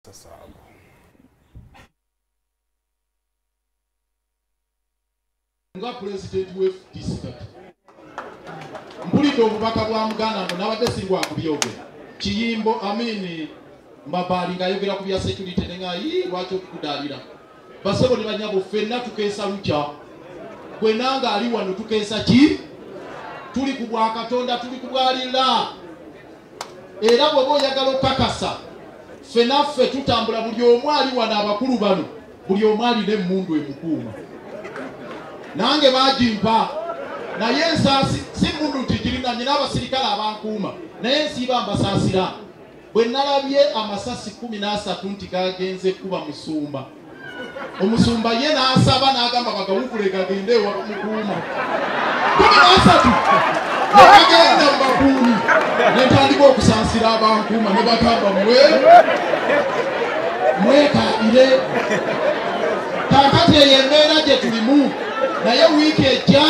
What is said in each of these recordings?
Nga president we district mpulidde obubaka bwa Muganda ngo nabadde singwa kubyogera kiyimbo amini mabali ngayogera ku bya security nengayi lwaki okudalira basebo ne banyabo fenna tukeesa lucha kwenanga ali wano tukeesa ki tuli ku bwa Katonda tuli ku bwalira era bwo oyagala okakasa fenaffe tutambula buli omu ali wano abakulu bano buli omu ali n'emmundu emukuuma nange bajimpa naye ensasi si mundu tikirina nyina abasirikale abankuuma naye nsiba Amasasira bwe nalabye amasasi 13 nti gagenze kuba musumba omusumba ye n'asaba n'agamba bagawukule gagende wa mukuuma 13 bagenda mbakuumi netandika okusansira abankuuma ne bagamba mwekaire kakati eyembeera gye tulimu naye wiiki ejja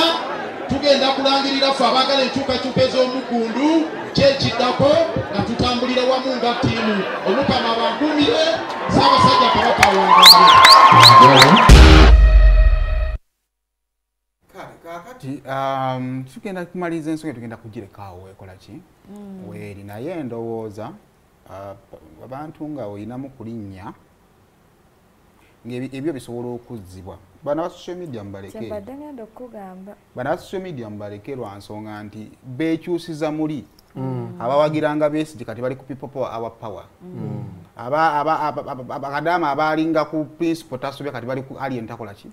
tugenda kulangirira ffe abaagala enkyukakyuka ez'omukundu kyekiddako nga tutambulira wamu nga ttiimu Omukama abankuumire Ssaabasajja Kabaka awangaale. Kakati tugenda kumaliza ensonga tugenda kugirekawo wekola ki weeri naye ndowooza abantu nga oyinamu kulinnya ebyo bisobola okuzzibwa bana ba social media mbaleke bana ba social media mbaleke lwa nsonga nti beekyusiza muli abawagiranga Besigye kati bali ku people power abakadama abalinga ku principal tasobya kati bali ku alien takola ki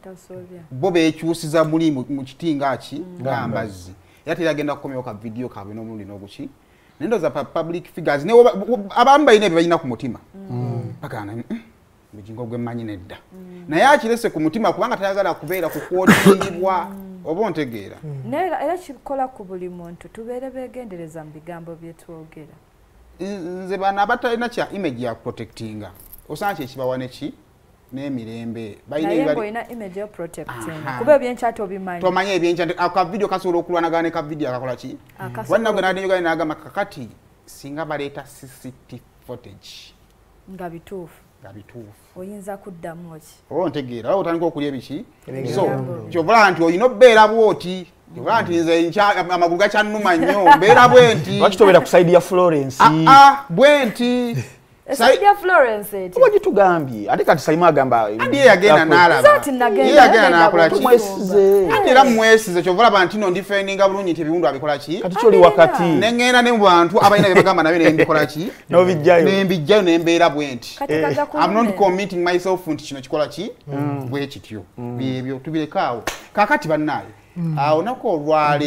bo beekyusiza muli mu kitinga ki ngambazzi yati yagenda kukomyawo ka video kabwe n'omulundi n'oguki nendo za public figures ne abamba ine bayina ku mutima pakana Bujingo gwe manyi nedda naye akirese ku mutima kubanga tayagala kubeera ku kwotingibwa oba ontegeera era kikola ku buli muntu tubeere beegendereza mu bigambo bye twogera nze bana abatalina kya image ya protectinga osanga kyekibawa neki n'emirembe bayina image ya protecting kuba ebyenkyate obimanyi tomanyi ebyenkyate aka video kasobola okulwanagana ne ka video akakola ki wanna gwe n'adenyoga n'agamba kakati singa baleeta CCTV footage nga bituufu oyinza kuddamu ki ontegeera otandika okulya ebiki so kyobula nti oyina obbeera bwoti kyobula nti nze amagulu gakyannuma nnyo mbeera bwe nti lwaki tobeera ku side ya Florence bwe nti side ya Florence eti oba gitugambye ate kati Saima agamba ndiye yagenda n'alaba ye yagenda n'akola ki mwesize ate era mwesize kyobula bantu no defendinga bulungi nti ebintu abikola ki kati kyoli wakati nengenda ne mu bantu abalina bebagamba nabyo nembikola ki n'obijjayo nembeera bwe nti I'm not committing myself nti kino kikola ki bwe kityo byebyo tubireka awo kakati bannaayo awo nako olwale